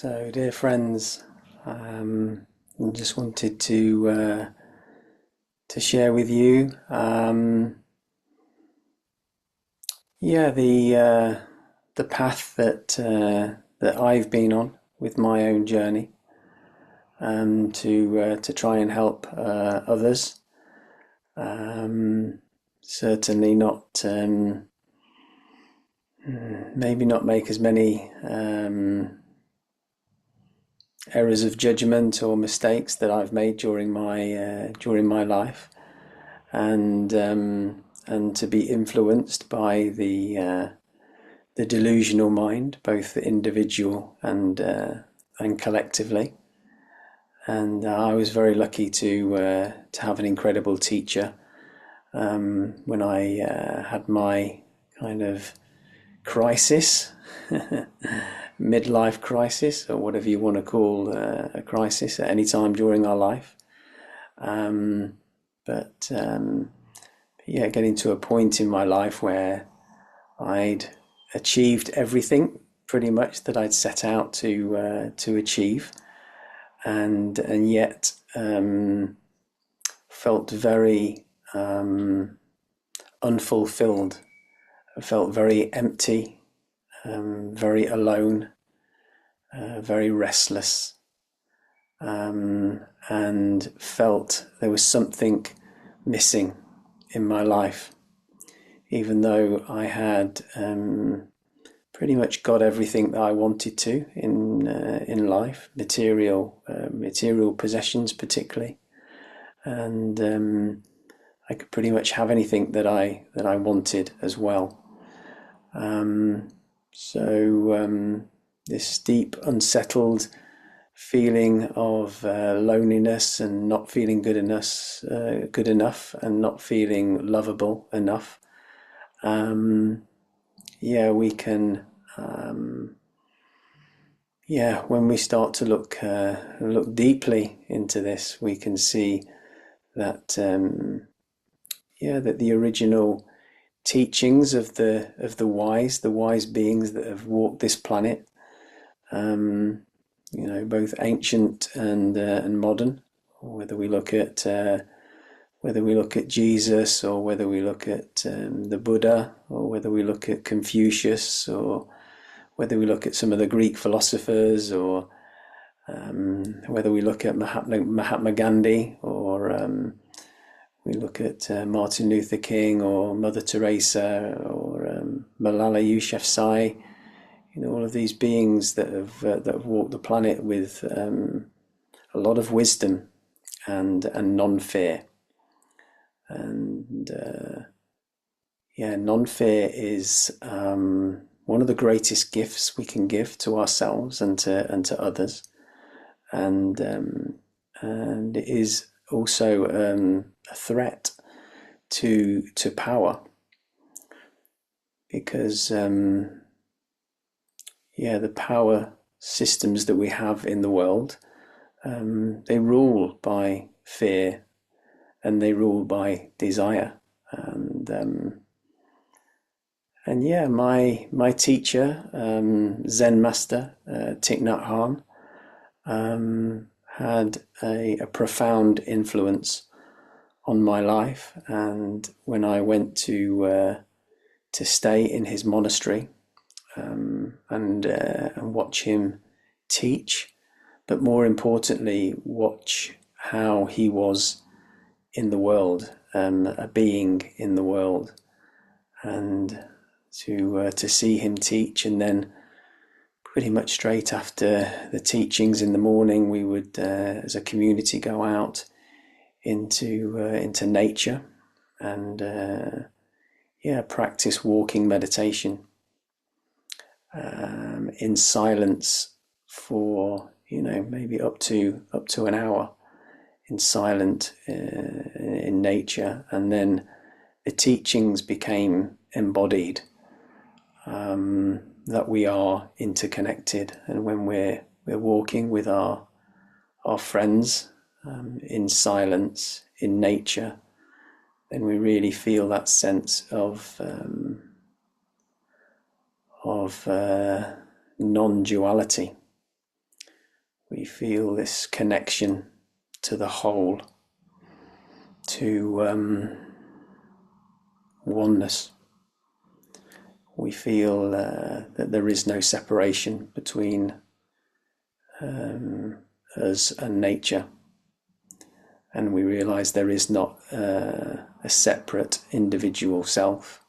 So, dear friends, I just wanted to share with you, the path that I've been on with my own journey, to try and help others. Certainly not, maybe not make as many errors of judgment or mistakes that I've made during my life, and to be influenced by the delusional mind, both individual and collectively. And I was very lucky to have an incredible teacher when I had my kind of crisis, midlife crisis, or whatever you want to call a crisis at any time during our life. But yeah, getting to a point in my life where I'd achieved everything pretty much that I'd set out to achieve, and yet felt very unfulfilled. I felt very empty, very alone, very restless, and felt there was something missing in my life, even though I had pretty much got everything that I wanted to in life, material possessions particularly, and I could pretty much have anything that I wanted as well. So this deep, unsettled feeling of loneliness and not feeling good enough, and not feeling lovable enough. Yeah, we can. Yeah, when we start to look deeply into this, we can see that that the original teachings of the wise beings that have walked this planet, both ancient and modern, whether we look at Jesus, or whether we look at the Buddha, or whether we look at Confucius, or whether we look at some of the Greek philosophers, or whether we look at Mahatma Gandhi, or we look at Martin Luther King, or Mother Teresa, or Malala Yousafzai. All of these beings that have walked the planet with a lot of wisdom and non-fear. And non-fear is one of the greatest gifts we can give to ourselves and to others, and it is also a threat to power, because the power systems that we have in the world, they rule by fear, and they rule by desire. And yeah, my teacher, Zen master, Thich Nhat Hanh, had a profound influence on my life. And when I went to stay in his monastery, and watch him teach, but more importantly, watch how he was in the world, a being in the world, and to see him teach. And then pretty much straight after the teachings in the morning, we would, as a community, go out into nature and practice walking meditation in silence for maybe up to an hour, in nature. And then the teachings became embodied, that we are interconnected, and when we're walking with our friends, in silence in nature, then we really feel that sense of non-duality, We feel this connection to the whole, to oneness. We feel that there is no separation between us and nature, and we realize there is not a separate individual self.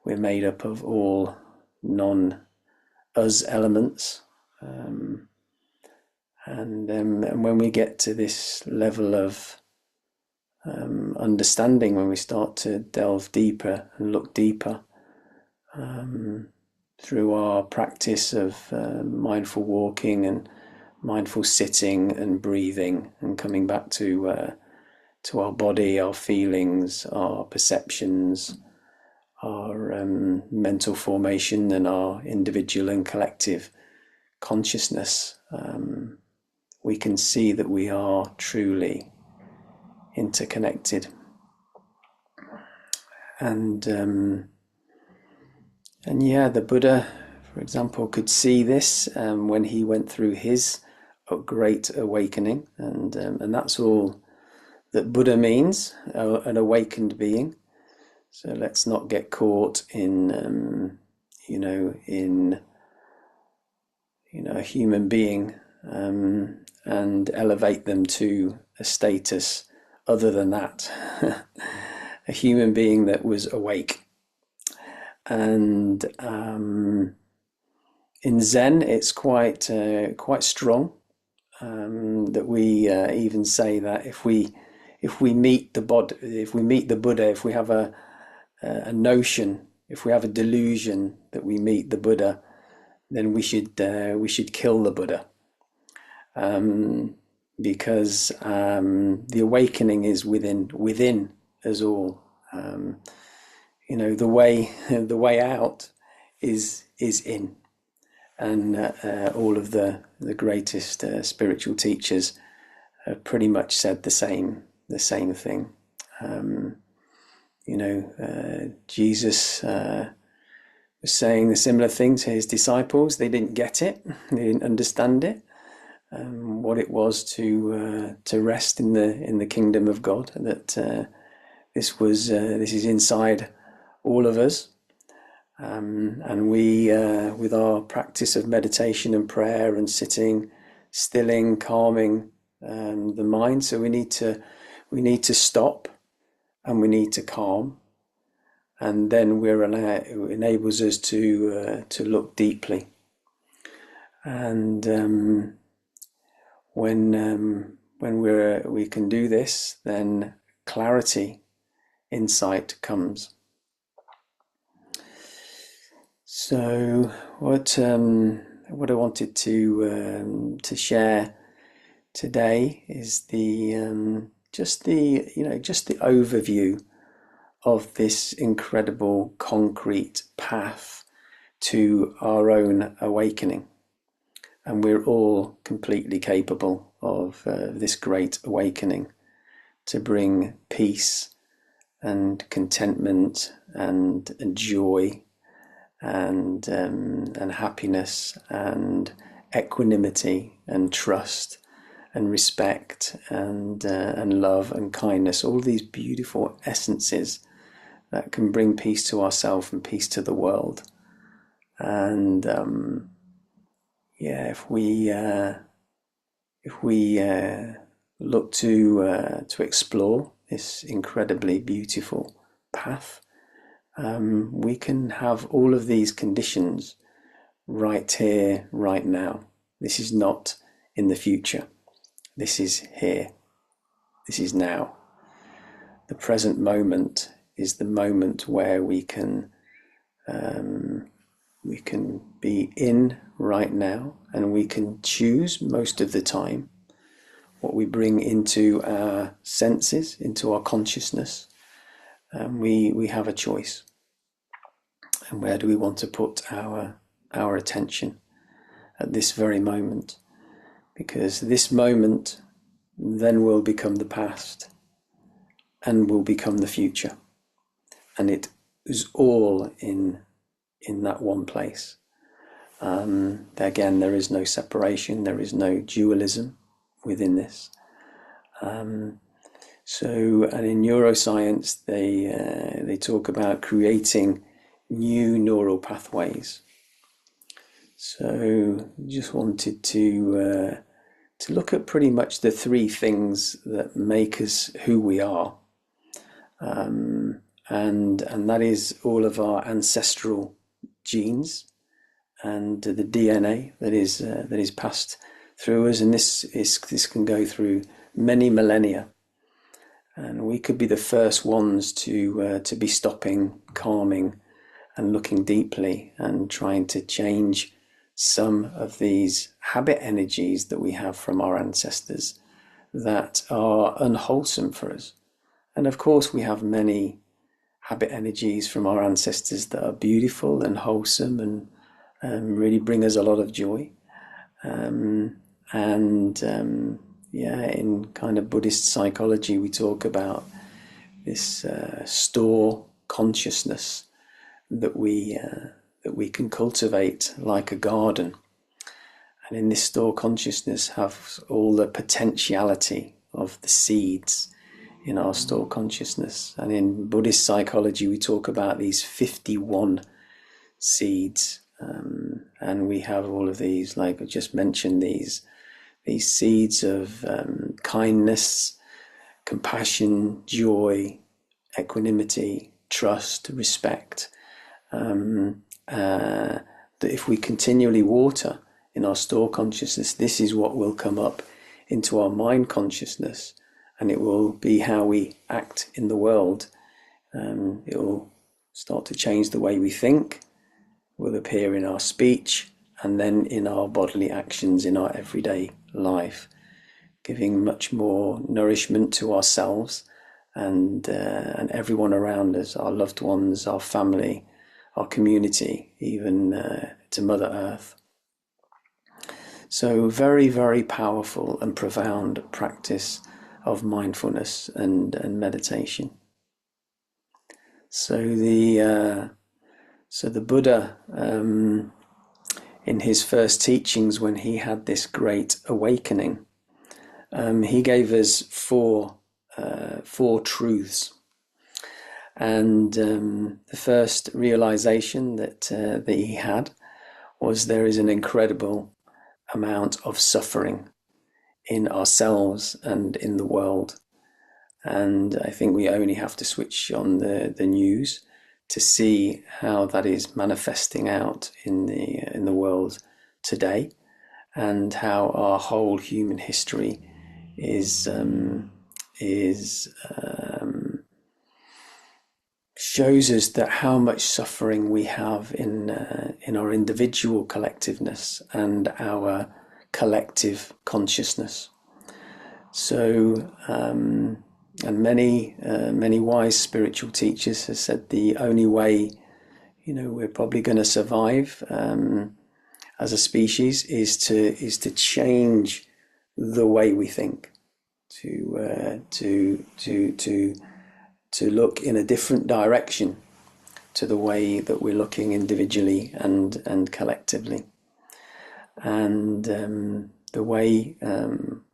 We're made up of all non-us elements, and when we get to this level of understanding, when we start to delve deeper and look deeper, through our practice of mindful walking and mindful sitting and breathing and coming back to our body, our feelings, our perceptions, our mental formation, and our individual and collective consciousness, we can see that we are truly interconnected. And yeah, the Buddha, for example, could see this when he went through his great awakening, and that's all that Buddha means, an awakened being. So let's not get caught in a human being and elevate them to a status other than that, a human being that was awake. And in Zen, it's quite strong, that we even say that if we meet the Buddha, if we have a notion, if we have a delusion that we meet the Buddha, then we should kill the Buddha, because the awakening is within us all. The way out is in, and all of the greatest spiritual teachers have pretty much said the same thing. Jesus was saying the similar thing to his disciples. They didn't get it, they didn't understand it, what it was to rest in the kingdom of God. That this is inside all of us, and we, with our practice of meditation and prayer and sitting, stilling, calming the mind. So we need to stop, and we need to calm, and then it enables us to look deeply. And when we can do this, then clarity, insight comes. So what I wanted to share today is just the overview of this incredible concrete path to our own awakening. And we're all completely capable of this great awakening, to bring peace and contentment and joy and happiness and equanimity and trust and respect and love and kindness, all these beautiful essences that can bring peace to ourselves and peace to the world. And if we look to explore this incredibly beautiful path, we can have all of these conditions right here, right now. This is not in the future. This is here. This is now. The present moment is the moment where we can be in right now, and we can choose most of the time what we bring into our senses, into our consciousness. We have a choice. And where do we want to put our attention at this very moment? Because this moment then will become the past and will become the future. And it is all in that one place. Again, there is no separation, there is no dualism within this. And in neuroscience, they talk about creating new neural pathways. So, just wanted to look at pretty much the three things that make us who we are, and that is all of our ancestral genes and the DNA that is passed through us, and this can go through many millennia. And we could be the first ones to be stopping, calming, and looking deeply and trying to change some of these habit energies that we have from our ancestors that are unwholesome for us. And of course, we have many habit energies from our ancestors that are beautiful and wholesome and really bring us a lot of joy. In kind of Buddhist psychology, we talk about this store consciousness that we can cultivate like a garden, and in this store consciousness have all the potentiality of the seeds in our store consciousness. And in Buddhist psychology, we talk about these 51 seeds, and we have all of these, like I just mentioned, these seeds of kindness, compassion, joy, equanimity, trust, respect, that if we continually water in our store consciousness, this is what will come up into our mind consciousness, and it will be how we act in the world. It will start to change the way we think, will appear in our speech, and then in our bodily actions in our everyday life, giving much more nourishment to ourselves and everyone around us, our loved ones, our family, our community, even to Mother Earth. So very, very powerful and profound practice of mindfulness and meditation. So the Buddha, in his first teachings, when he had this great awakening, he gave us four truths. And the first realization that he had was there is an incredible amount of suffering in ourselves and in the world. And I think we only have to switch on the news to see how that is manifesting out in the world today, and how our whole human history shows us that how much suffering we have in our individual collectiveness and our collective consciousness. So, and many wise spiritual teachers have said the only way, we're probably going to survive as a species is to change the way we think, to look in a different direction to the way that we're looking individually and collectively. And the way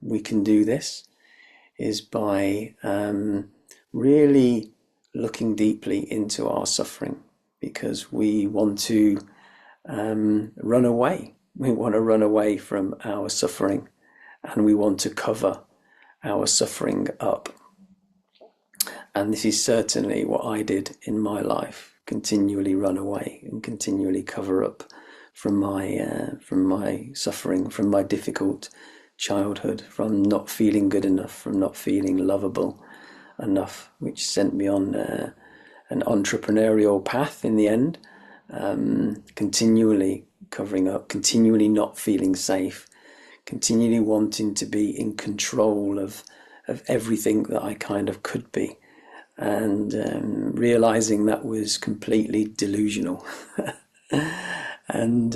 we can do this is by really looking deeply into our suffering, because we want to run away. We want to run away from our suffering, and we want to cover our suffering up. And this is certainly what I did in my life, continually run away and continually cover up from my suffering, from my difficult childhood, from not feeling good enough, from not feeling lovable enough, which sent me on an entrepreneurial path in the end, continually covering up, continually not feeling safe, continually wanting to be in control of everything that I kind of could be, and realizing that was completely delusional. And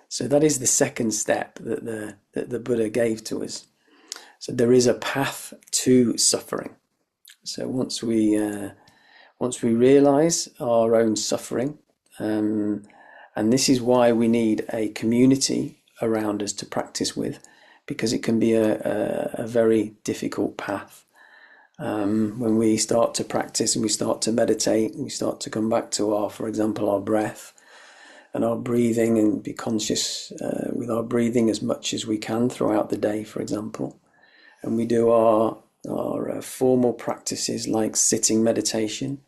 so that is the second step that the Buddha gave to us. So there is a path to suffering. So once we realize our own suffering, and And this is why we need a community around us to practice with, because it can be a very difficult path. When we start to practice and we start to meditate, and we start to come back to our, for example, our breath and our breathing, and be conscious with our breathing as much as we can throughout the day, for example. And we do our formal practices like sitting meditation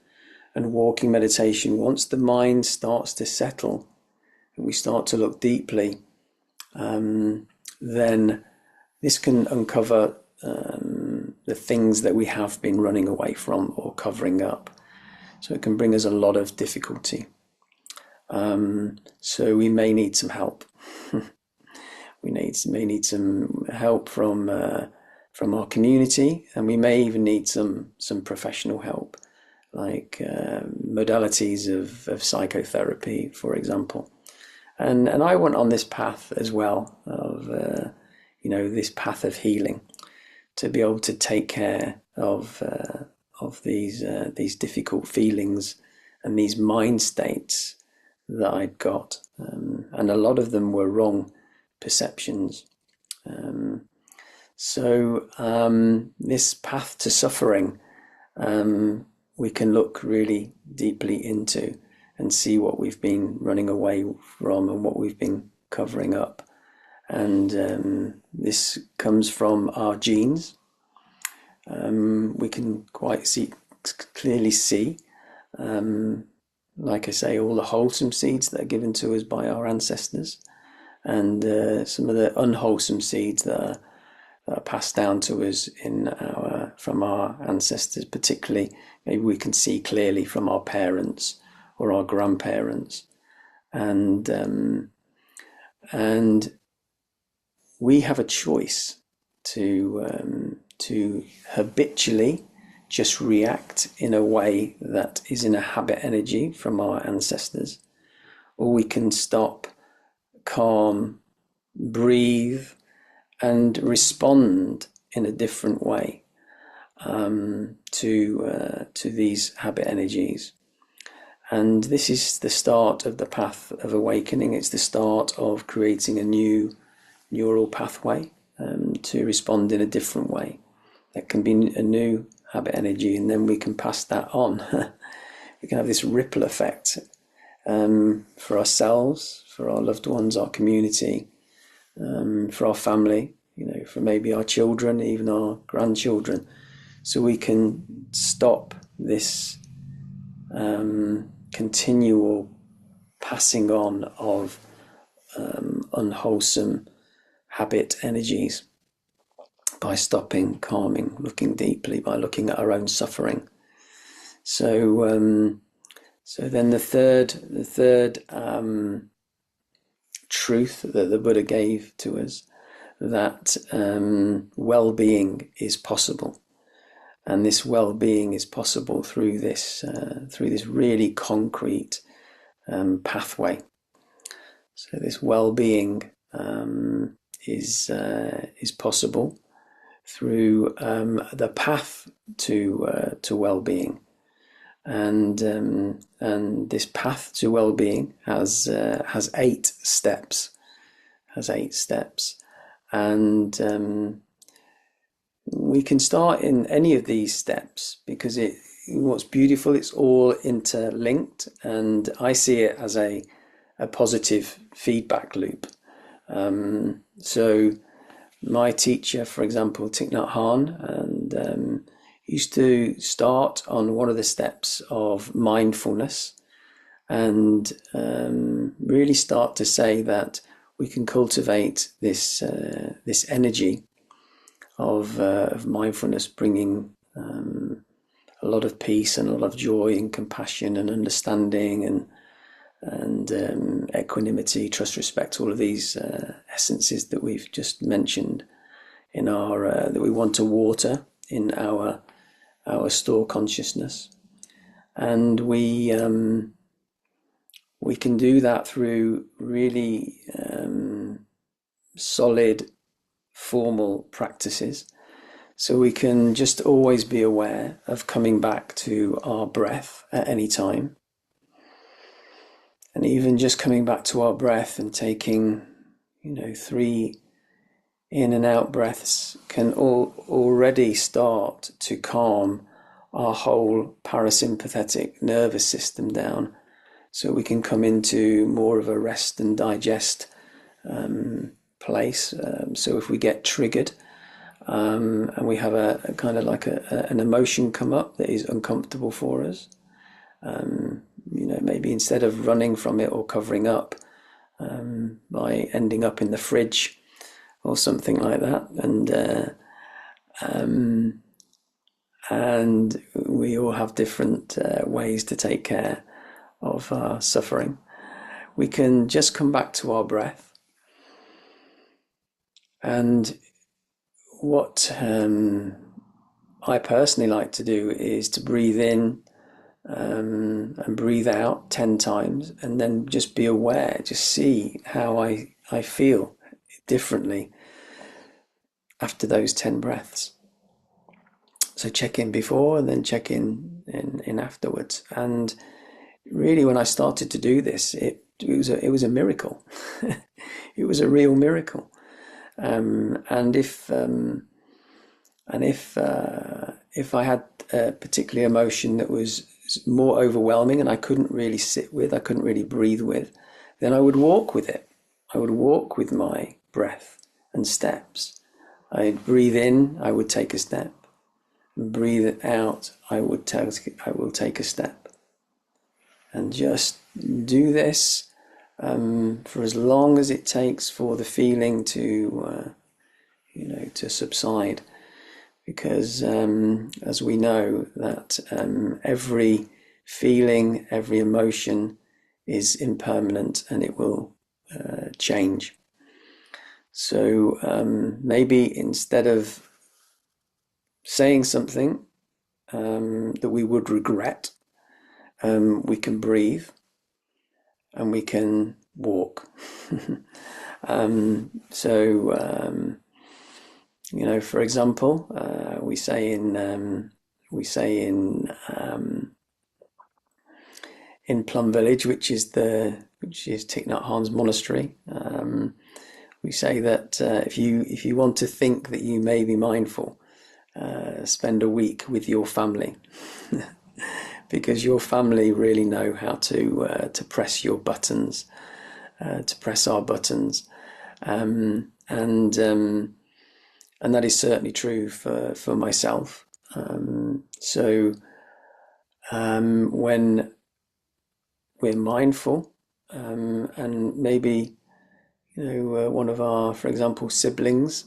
and walking meditation. Once the mind starts to settle and we start to look deeply, then this can uncover the things that we have been running away from or covering up. So it can bring us a lot of difficulty. So we may need some help. We may need some help from our community, and we may even need some professional help, like modalities of psychotherapy, for example. And I went on this path as well of this path of healing, to be able to take care of these difficult feelings and these mind states that I'd got, and a lot of them were wrong perceptions. So this path to suffering, we can look really deeply into and see what we've been running away from and what we've been covering up. And this comes from our genes. We can quite clearly see, like I say, all the wholesome seeds that are given to us by our ancestors, and some of the unwholesome seeds that are passed down to us from our ancestors. Particularly, maybe we can see clearly from our parents or our grandparents, and we have a choice to habitually just react in a way that is in a habit energy from our ancestors, or we can stop, calm, breathe, and respond in a different way to these habit energies. And this is the start of the path of awakening. It's the start of creating a new neural pathway to respond in a different way. That can be a new habit energy, and then we can pass that on. We can have this ripple effect for ourselves, for our loved ones, our community, for our family, for maybe our children, even our grandchildren. So we can stop this continual passing on of unwholesome habit energies by stopping, calming, looking deeply, by looking at our own suffering. So then the third truth that the Buddha gave to us, that well-being is possible, and this well-being is possible through this really concrete pathway. So this well-being is possible through the path to well-being, and this path to well-being has 8 steps. And we can start in any of these steps, because what's beautiful, it's all interlinked, and I see it as a positive feedback loop. So my teacher, for example, Thích and used to start on one of the steps of mindfulness, and really start to say that we can cultivate this energy of mindfulness, bringing a lot of peace and a lot of joy and compassion and understanding and equanimity, trust, respect, all of these essences that we've just mentioned in our that we want to water in our store consciousness. And we can do that through really solid formal practices. So we can just always be aware of coming back to our breath at any time. And even just coming back to our breath and taking, 3 in and out breaths can already start to calm our whole parasympathetic nervous system down, so we can come into more of a rest and digest place. So if we get triggered and we have a kind of like an emotion come up that is uncomfortable for us, maybe instead of running from it or covering up by ending up in the fridge or something like that, and we all have different ways to take care of our suffering. We can just come back to our breath. And what I personally like to do is to breathe in and breathe out 10 times, and then just be aware, just see how I feel differently after those 10 breaths. So check in before and then check in afterwards. And really, when I started to do this, it was a miracle. It was a real miracle. And if I had a particular emotion that was more overwhelming and I couldn't really sit with, I couldn't really breathe with, then I would walk with it. I would walk with my breath and steps. I'd breathe in, I would take a step. And breathe it out, I will take a step. And just do this for as long as it takes for the feeling to subside. Because as we know that every feeling, every emotion is impermanent and it will change. So maybe instead of saying something that we would regret, we can breathe and we can walk. For example, we say in Plum Village, which is Thich Nhat Hanh's monastery. We say that if you want to think that you may be mindful, spend a week with your family, because your family really know how to press your buttons, to press our buttons, and that is certainly true for myself. When we're mindful, and maybe one of our, for example, siblings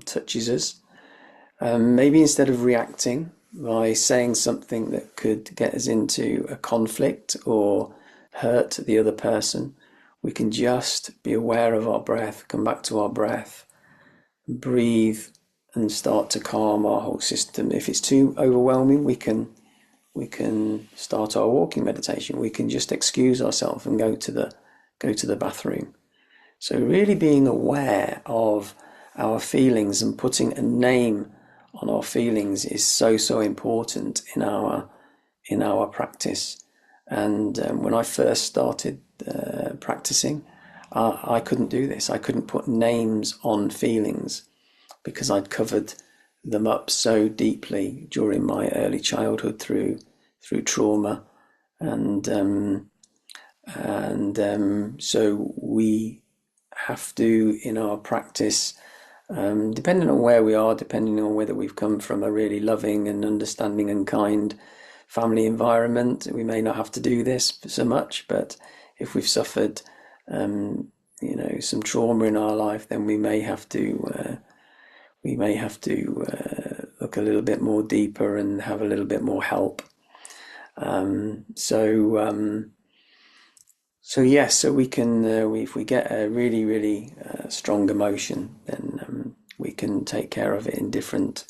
touches us, maybe instead of reacting by saying something that could get us into a conflict or hurt the other person, we can just be aware of our breath, come back to our breath, breathe, and start to calm our whole system. If it's too overwhelming, we can start our walking meditation. We can just excuse ourselves and go to the bathroom. So really being aware of our feelings and putting a name on our feelings is so important in our practice. And when I first started practicing, I couldn't do this. I couldn't put names on feelings because I'd covered them up so deeply during my early childhood through trauma, and so we have to, in our practice, depending on where we are, depending on whether we've come from a really loving and understanding and kind family environment, we may not have to do this so much. But if we've suffered some trauma in our life, then we may have to look a little bit more deeper and have a little bit more help. So we can, if we get a really strong emotion, then we can take care of it in different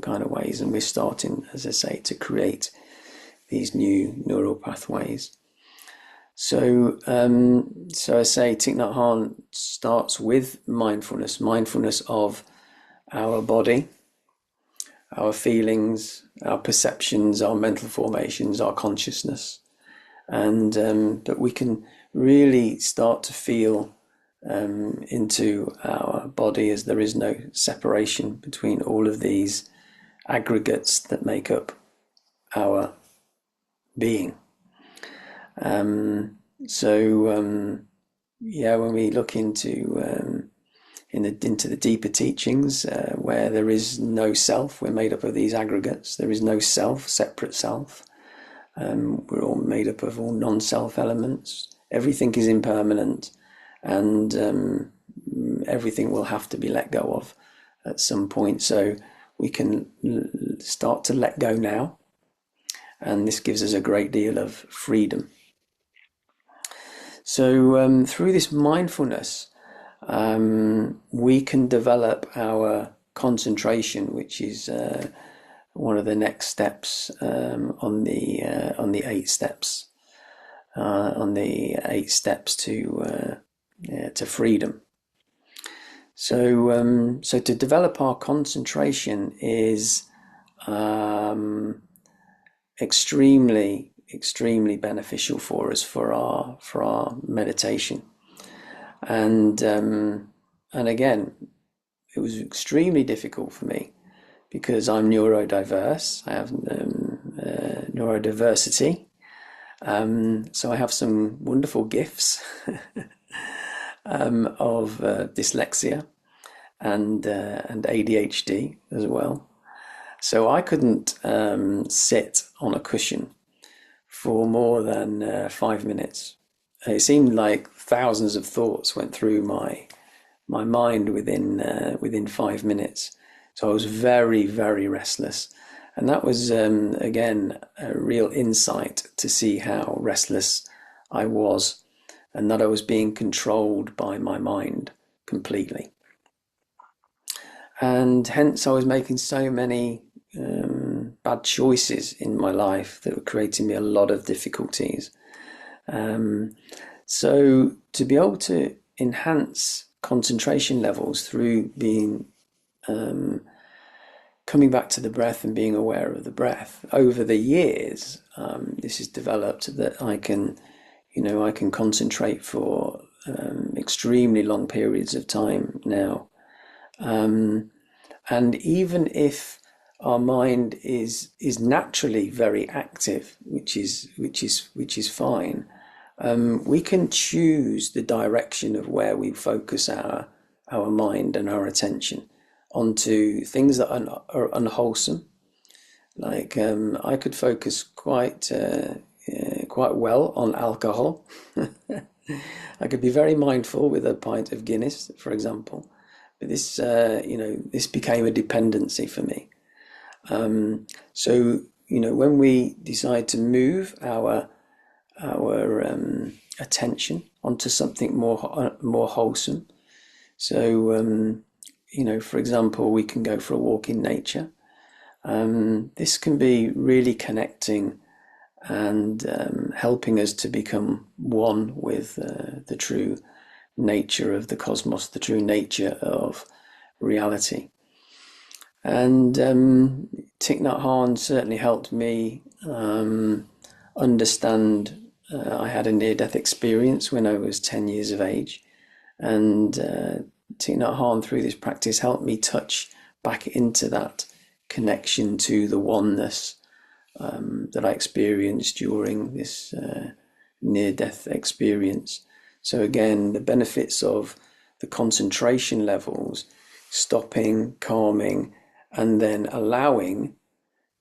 kind of ways, and we're starting, as I say, to create these new neural pathways. So I say Thich Nhat Hanh starts with mindfulness of our body, our feelings, our perceptions, our mental formations, our consciousness, and but we can really start to feel into our body, as there is no separation between all of these aggregates that make up our being. When we look into into the deeper teachings, where there is no self, we're made up of these aggregates. There is no self, separate self. We're all made up of all non-self elements. Everything is impermanent, and everything will have to be let go of at some point. So we can start to let go now, and this gives us a great deal of freedom. So through this mindfulness, we can develop our concentration, which is one of the next steps on the 8 steps, to freedom. So to develop our concentration is extremely beneficial for us for our meditation. And again, it was extremely difficult for me because I'm neurodiverse. I have neurodiversity. So I have some wonderful gifts of dyslexia and ADHD as well. So I couldn't sit on a cushion for more than 5 minutes. It seemed like thousands of thoughts went through my mind within 5 minutes. So I was very, very restless. And that was, again, a real insight to see how restless I was, and that I was being controlled by my mind completely. And hence I was making so many bad choices in my life that were creating me a lot of difficulties. So to be able to enhance concentration levels through being coming back to the breath and being aware of the breath over the years, this has developed that I can concentrate for extremely long periods of time now. And even if our mind is naturally very active, which is fine, we can choose the direction of where we focus our mind and our attention onto things that are unwholesome. Like I could focus quite well on alcohol. I could be very mindful with a pint of Guinness, for example. But this became a dependency for me. So when we decide to move our attention onto something more wholesome, so for example, we can go for a walk in nature. This can be really connecting and helping us to become one with the true nature of the cosmos, the true nature of reality. And Thich Nhat Hanh certainly helped me understand. I had a near-death experience when I was 10 years of age, and Thich Nhat Hanh, through this practice, helped me touch back into that connection to the oneness that I experienced during this near-death experience. So again, the benefits of the concentration levels, stopping, calming, and then allowing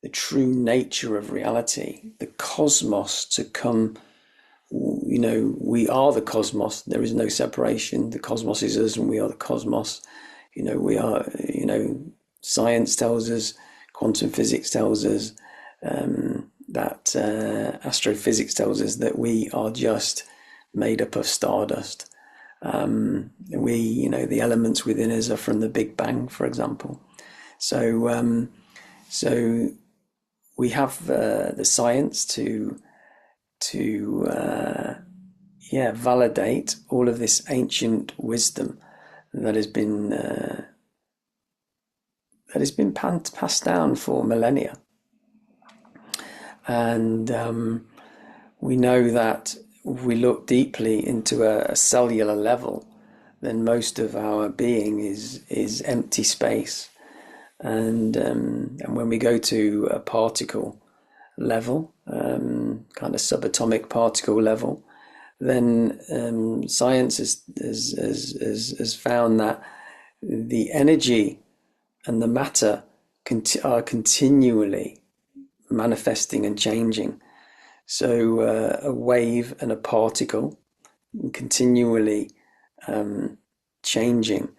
the true nature of reality, the cosmos, to come. We are the cosmos. There is no separation. The cosmos is us and we are the cosmos. We are, science tells us, quantum physics tells us, that astrophysics tells us that we are just made up of stardust. The elements within us are from the Big Bang, for example. So we have the science to validate all of this ancient wisdom that has been passed down for millennia. And we know that we look deeply into a cellular level, then most of our being is empty space. And when we go to a particle level, kind of subatomic particle level, then science has found that the energy and the matter are continually manifesting and changing. So a wave and a particle continually changing.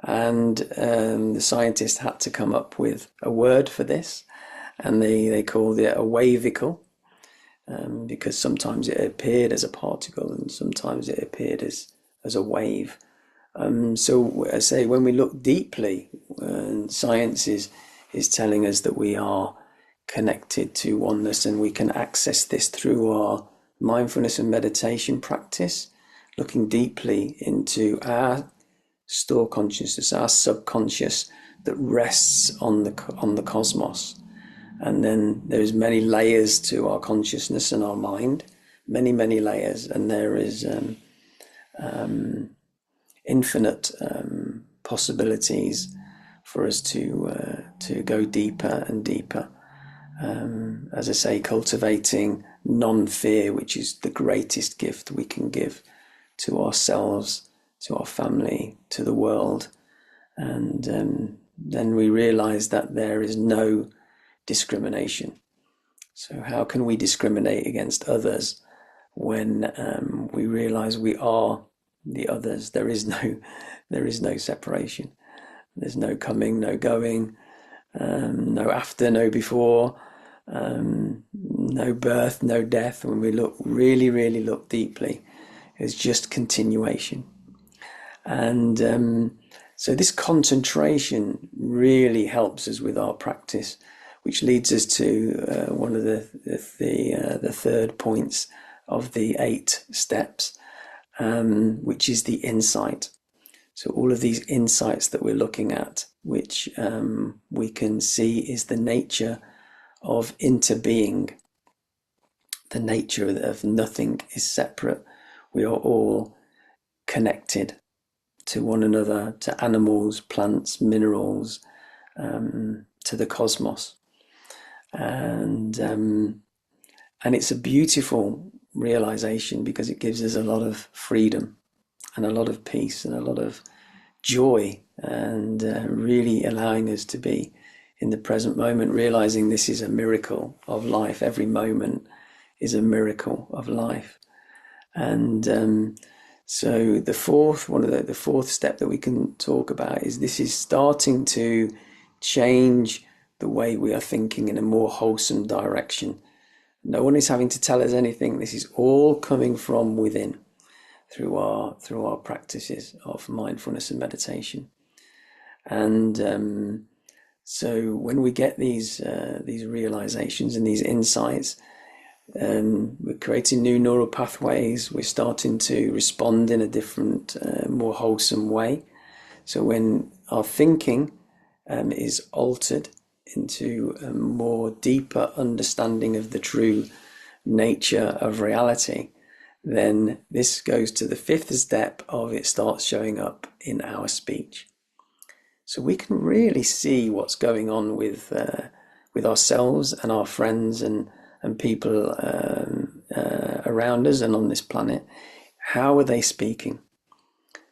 And the scientists had to come up with a word for this, and they called it a wavicle, because sometimes it appeared as a particle and sometimes it appeared as a wave. So I say, when we look deeply, science is telling us that we are connected to oneness, and we can access this through our mindfulness and meditation practice, looking deeply into our store consciousness, our subconscious that rests on the cosmos. And then there's many layers to our consciousness and our mind, many layers, and there is infinite possibilities for us to go deeper and deeper. As I say, cultivating non-fear, which is the greatest gift we can give to ourselves, to our family, to the world. And then we realize that there is no discrimination. So how can we discriminate against others when we realize we are the others? There is no separation. There's no coming, no going, no after, no before, no birth, no death. When we really look deeply, it's just continuation. And so this concentration really helps us with our practice, which leads us to one of the third points of the 8 steps, which is the insight. So all of these insights that we're looking at, which we can see is the nature of interbeing, the nature of nothing is separate. We are all connected to one another, to animals, plants, minerals, to the cosmos. And it's a beautiful realization, because it gives us a lot of freedom and a lot of peace and a lot of joy, and really allowing us to be in the present moment, realizing this is a miracle of life. Every moment is a miracle of life. And so the fourth step that we can talk about is this is starting to change the way we are thinking in a more wholesome direction. No one is having to tell us anything. This is all coming from within through our practices of mindfulness and meditation. And so when we get these realizations and these insights, we're creating new neural pathways. We're starting to respond in a different, more wholesome way. So when our thinking is altered into a more deeper understanding of the true nature of reality, then this goes to the 5th step of it starts showing up in our speech. So we can really see what's going on with ourselves and our friends and people around us and on this planet. How are they speaking?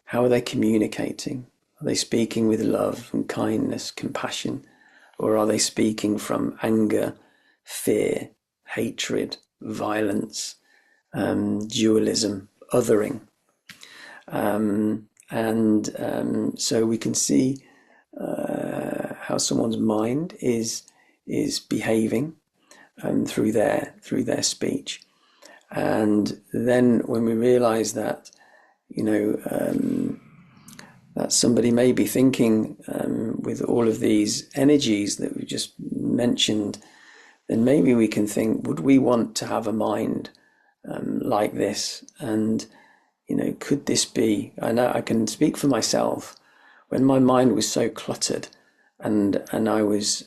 How are they communicating? Are they speaking with love and kindness, compassion? Or are they speaking from anger, fear, hatred, violence, dualism, othering? So we can see how someone's mind is behaving through their speech. And then when we realize that, that somebody may be thinking with all of these energies that we just mentioned, then maybe we can think, would we want to have a mind like this? And could this be? I know I can speak for myself. When my mind was so cluttered, and I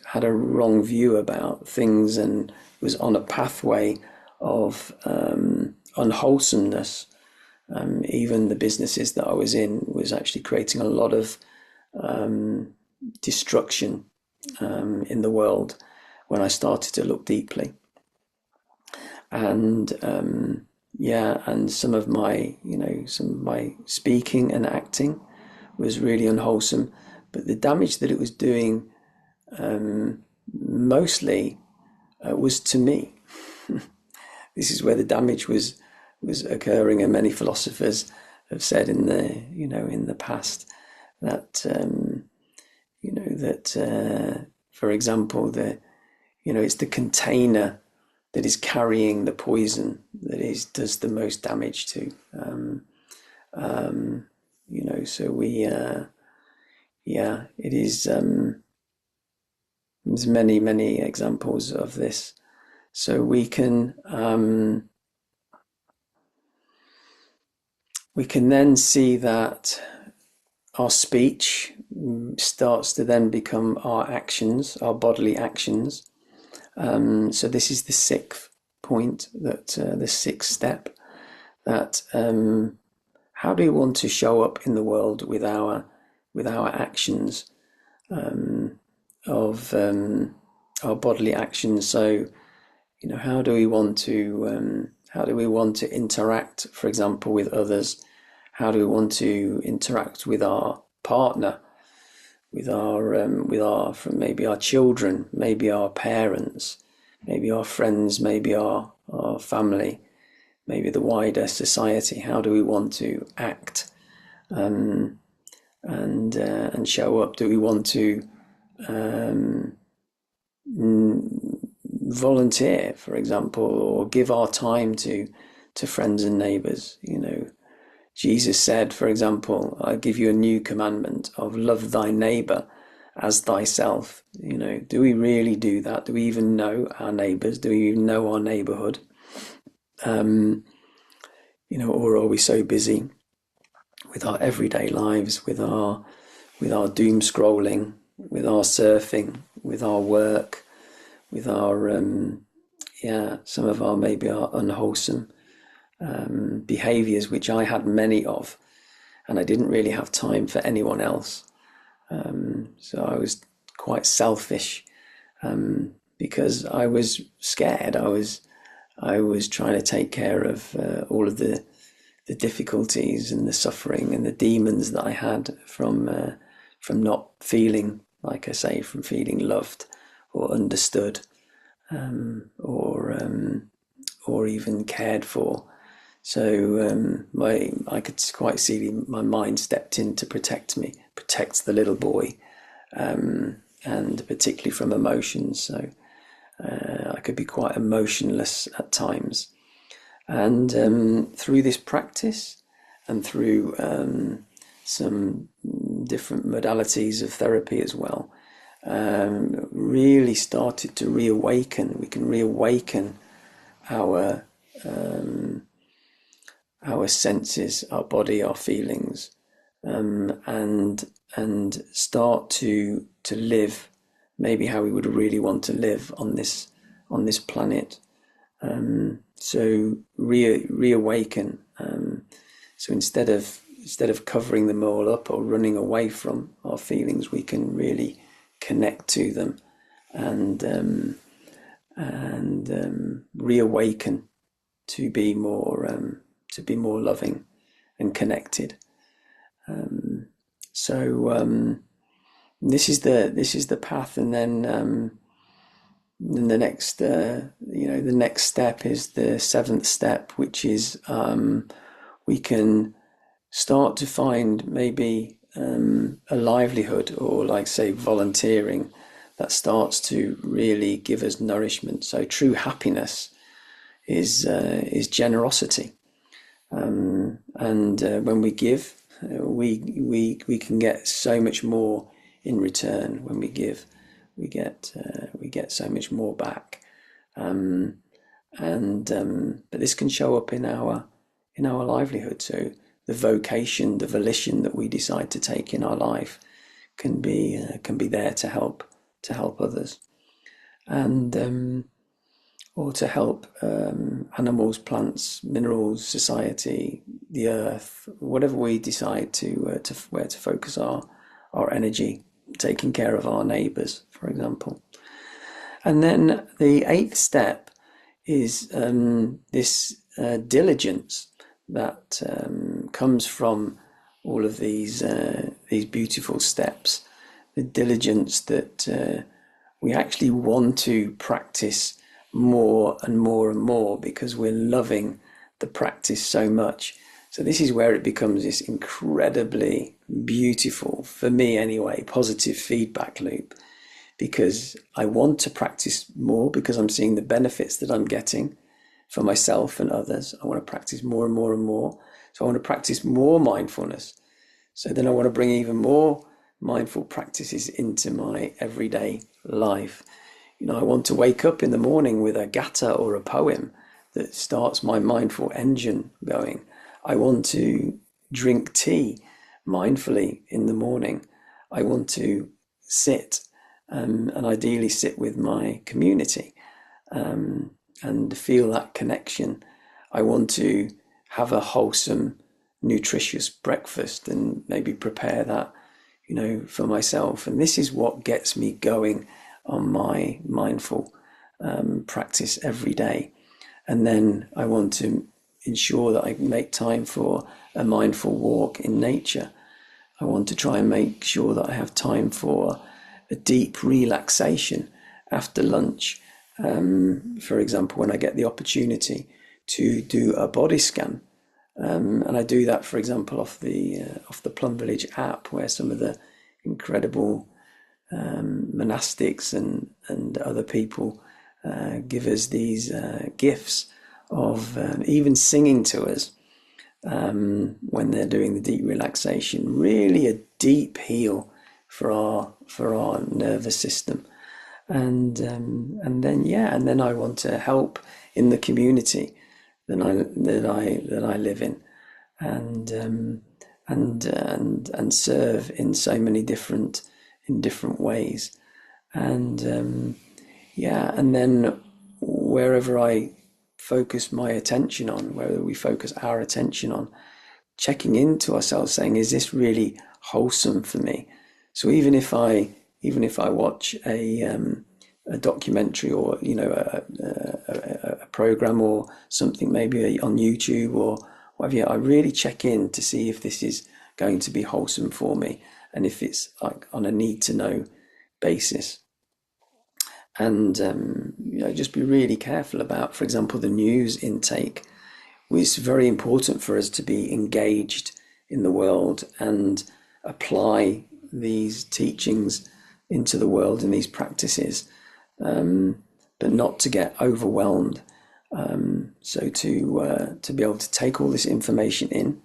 had a wrong view about things, and was on a pathway of unwholesomeness. Even the businesses that I was in was actually creating a lot of destruction in the world when I started to look deeply. And and some of my speaking and acting was really unwholesome, but the damage that it was doing mostly was to me. This is where the damage was occurring, and many philosophers have said in the past that for example, it's the container that is carrying the poison that does the most damage to. So it is. There's many examples of this. So we can then see that our speech starts to then become our actions, our bodily actions. So this is the sixth point, the sixth step, that how do we want to show up in the world with our actions of our bodily actions. So how do we want to interact, for example, with others? How do we want to interact with our partner, with from maybe our children, maybe our parents, maybe our friends, maybe our family, maybe the wider society? How do we want to act and show up? Do we want to volunteer, for example, or give our time to friends and neighbors? Jesus said, for example, I give you a new commandment of love thy neighbor as thyself. Do we really do that? Do we even know our neighbors? Do we even know our neighborhood? Or are we so busy with our everyday lives, with our doom scrolling, with our surfing, with our work, with our some of our maybe our unwholesome behaviors, which I had many of, and I didn't really have time for anyone else. So I was quite selfish because I was scared. I was trying to take care of all of the difficulties and the suffering and the demons that I had from not feeling, like I say, from feeling loved or understood, or even cared for. So I could quite see my mind stepped in to protect the little boy, and particularly from emotions. So I could be quite emotionless at times. And through this practice and through some different modalities of therapy as well, really started to reawaken. We can reawaken our senses, our body, our feelings, and start to live maybe how we would really want to live on this planet. So reawaken. So instead of covering them all up or running away from our feelings, we can really connect to them and reawaken to be more loving and connected. This is the path, and then the next the next step is the seventh step, which is we can start to find maybe a livelihood, or like say volunteering, that starts to really give us nourishment. So true happiness is generosity, and when we give, we can get so much more in return. When we give, we get so much more back, but this can show up in our livelihood. So the vocation, the volition that we decide to take in our life can be there to help others. And or to help animals, plants, minerals, society, the earth, whatever we decide to where to focus our energy, taking care of our neighbours, for example. And then the eighth step is this diligence that comes from all of these beautiful steps. The diligence that we actually want to practice more and more and more because we're loving the practice so much. So this is where it becomes this incredibly beautiful, for me anyway, positive feedback loop, because I want to practice more because I'm seeing the benefits that I'm getting for myself and others. I want to practice more and more and more. So I want to practice more mindfulness. So then I want to bring even more mindful practices into my everyday life. You know, I want to wake up in the morning with a gatha or a poem that starts my mindful engine going. I want to drink tea mindfully in the morning. I want to sit and ideally sit with my community and feel that connection. I want to have a wholesome, nutritious breakfast and maybe prepare that, you know, for myself. And this is what gets me going on my mindful practice every day. And then I want to ensure that I make time for a mindful walk in nature. I want to try and make sure that I have time for a deep relaxation after lunch. For example, when I get the opportunity to do a body scan, and I do that, for example, off the Plum Village app, where some of the incredible monastics and other people give us these gifts of even singing to us when they're doing the deep relaxation. Really a deep heal for our nervous system. And then I want to help in the community that I live in, and serve in so many different ways. And and then wherever I focus my attention on, wherever we focus our attention on, checking into ourselves, saying, is this really wholesome for me? So even if I watch a documentary, or a program or something, maybe on YouTube or whatever, I really check in to see if this is going to be wholesome for me, and if it's like on a need to know basis. And just be really careful about, for example, the news intake. It's very important for us to be engaged in the world and apply these teachings into the world and these practices, but not to get overwhelmed. So to be able to take all this information in.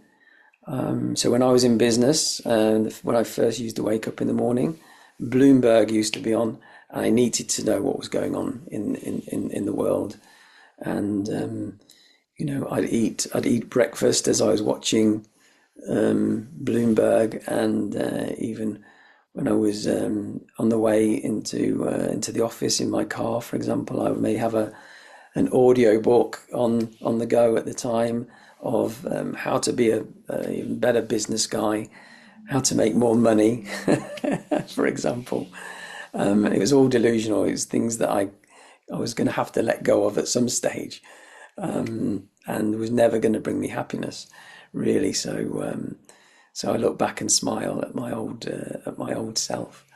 So when I was in business, when I first used to wake up in the morning, Bloomberg used to be on. I needed to know what was going on in the world, and I'd eat breakfast as I was watching Bloomberg, and even when I was on the way into the office in my car, for example, I may have an audio book on the go at the time of how to be a even better business guy, how to make more money, for example. It was all delusional. It was things that I was going to have to let go of at some stage, and was never going to bring me happiness, really. So I look back and smile at my old self,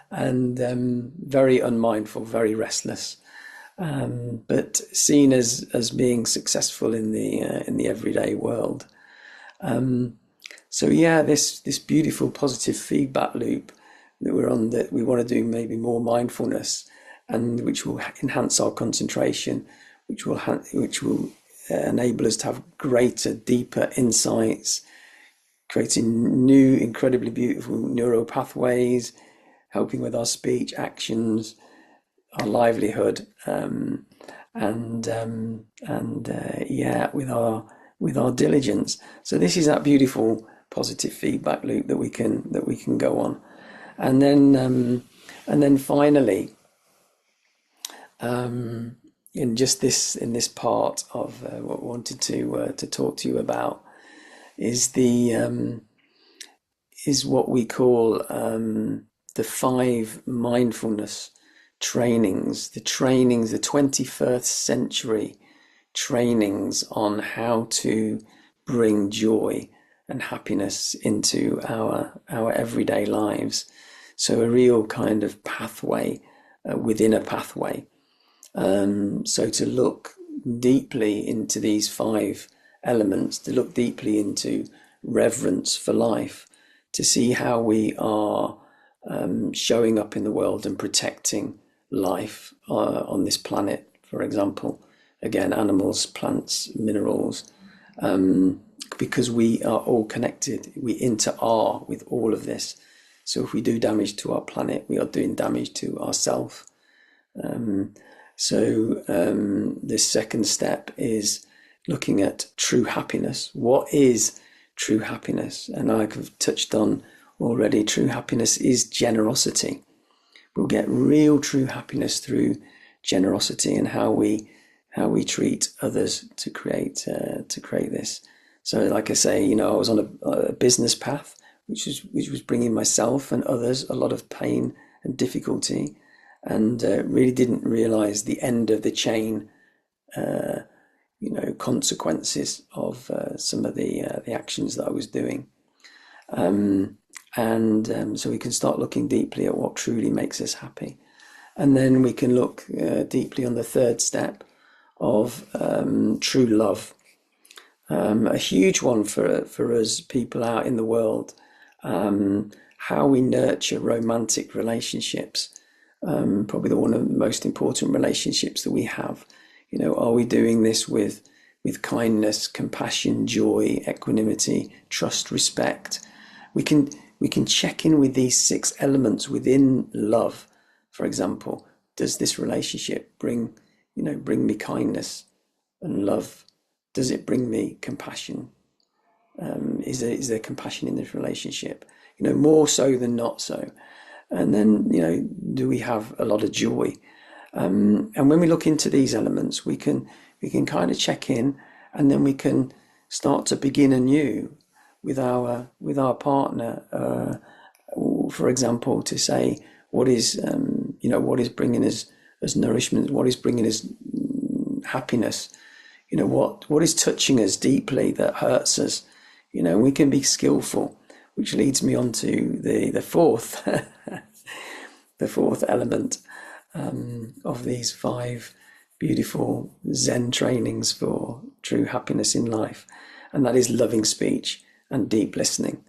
and very unmindful, very restless, but seen as being successful in the everyday world. So yeah, this beautiful positive feedback loop that we're on, that we want to do maybe more mindfulness, and which will enhance our concentration, which will enable us to have greater, deeper insights, creating new, incredibly beautiful neural pathways, helping with our speech, actions, our livelihood, with our diligence. So this is that beautiful positive feedback loop that we can go on. And then finally, in just this in this part of what I wanted to talk to you about is the is what we call the 5 mindfulness trainings, the 21st century trainings on how to bring joy and happiness into our everyday lives. So a real kind of pathway within a pathway. So to look deeply into these 5 elements, to look deeply into reverence for life, to see how we are showing up in the world and protecting life on this planet, for example. Again, animals, plants, minerals, because we are all connected. We inter-are with all of this. So if we do damage to our planet, we are doing damage to ourselves. The second step is looking at true happiness. What is true happiness? And I've touched on already, true happiness is generosity. We'll get real true happiness through generosity and how we treat others to create this. So, like I say, I was on a business path, which was bringing myself and others a lot of pain and difficulty, and really didn't realize the end of the chain, consequences of some of the actions that I was doing. So we can start looking deeply at what truly makes us happy. And then we can look deeply on the third step of true love. A huge one for us people out in the world, how we nurture romantic relationships. Probably one of the most important relationships that we have. Are we doing this with kindness, compassion, joy, equanimity, trust, respect? We can check in with these 6 elements within love. For example, does this relationship bring me kindness and love? Does it bring me compassion? Is there compassion in this relationship? More so than not so. And then, do we have a lot of joy? And when we look into these elements, we can kind of check in, and then we can start to begin anew with our partner. For example, to say what is bringing us nourishment, what is bringing us happiness. What is touching us deeply that hurts us. We can be skillful, which leads me on to the fourth the fourth element of these 5 beautiful Zen trainings for true happiness in life, and that is loving speech and deep listening.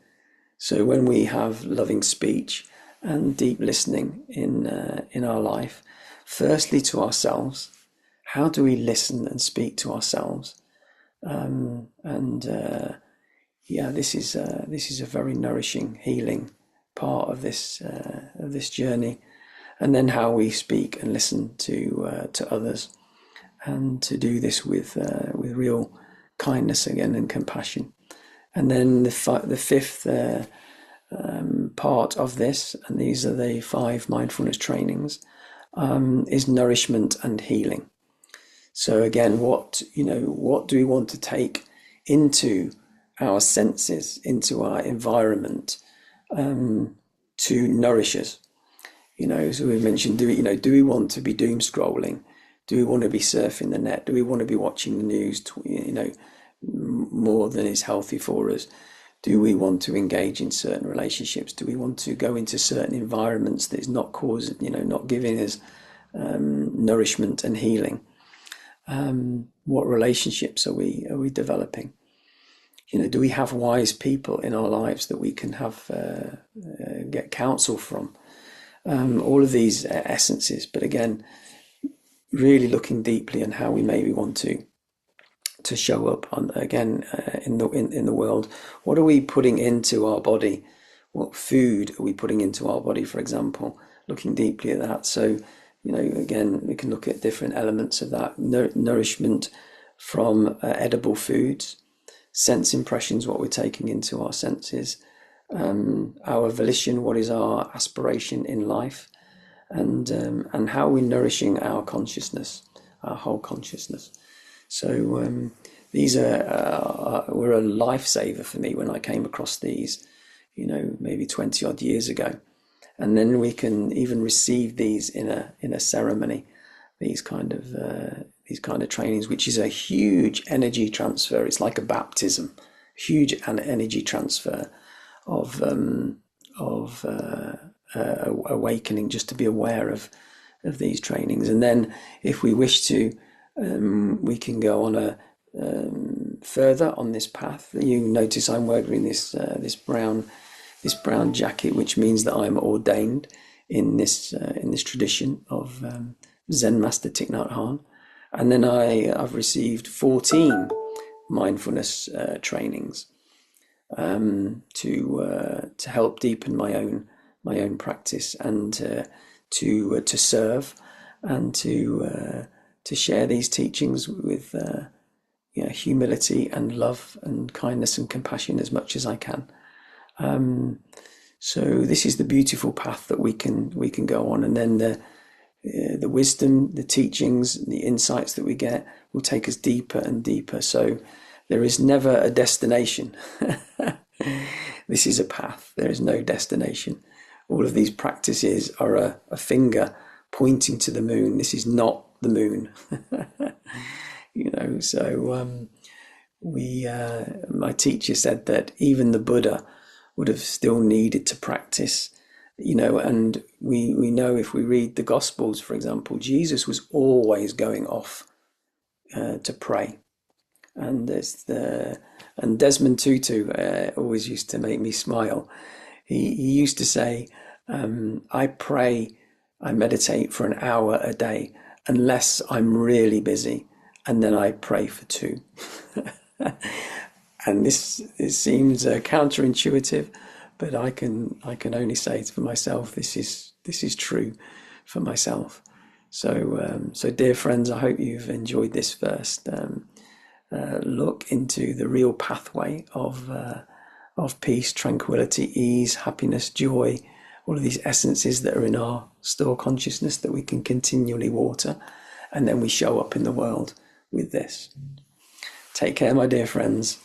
So when we have loving speech and deep listening in our life, firstly to ourselves, how do we listen and speak to ourselves? This is a very nourishing, healing part of this journey. And then how we speak and listen to others, and to do this with real kindness again and compassion. And then the 5th part of this, and these are the 5 mindfulness trainings, is nourishment and healing. So again, what do we want to take into our senses, into our environment, to nourish us? So we mentioned, do we want to be doom scrolling? Do we want to be surfing the net? Do we want to be watching the news, more than is healthy for us? Do we want to engage in certain relationships? Do we want to go into certain environments that is not not giving us nourishment and healing? What relationships are we developing? Do we have wise people in our lives that we can get counsel from? All of these essences, but again, really looking deeply on how we maybe want to show up in the world. What are we putting into our body? What food are we putting into our body, for example? Looking deeply at that. So, again, we can look at different elements of that. Nourishment from edible foods, sense impressions, what we're taking into our senses, our volition, what is our aspiration in life, and how we're nourishing our consciousness, our whole consciousness. So these were a lifesaver for me when I came across these, maybe 20 odd years ago. And then we can even receive these in a ceremony, these kind of trainings, which is a huge energy transfer. It's like a baptism, huge energy transfer of awakening, just to be aware of these trainings. And then if we wish to, we can go on a further on this path. You notice I'm wearing this brown jacket, which means that I'm ordained in this tradition of Zen Master Thich Nhat Hanh. And then I've received 14 mindfulness trainings to help deepen my own practice, and to serve and to share these teachings with humility and love and kindness and compassion as much as I can. So this is the beautiful path that we can go on, and then the wisdom, the teachings, the insights that we get will take us deeper and deeper. So there is never a destination. This is a path. There is no destination. All of these practices are a finger pointing to the moon. This is not the moon. So my teacher said that even the Buddha would have still needed to practice, and we know, if we read the Gospels, for example, Jesus was always going off to pray. And Desmond Tutu always used to make me smile. He used to say, I pray, I meditate for an hour a day, unless I'm really busy, and then I pray for 2. And this seems counterintuitive, but I can only say for myself, this is true for myself. So dear friends, I hope you've enjoyed this first look into the real pathway of peace, tranquility, ease, happiness, joy, all of these essences that are in our store consciousness that we can continually water, and then we show up in the world with this. Take care, my dear friends.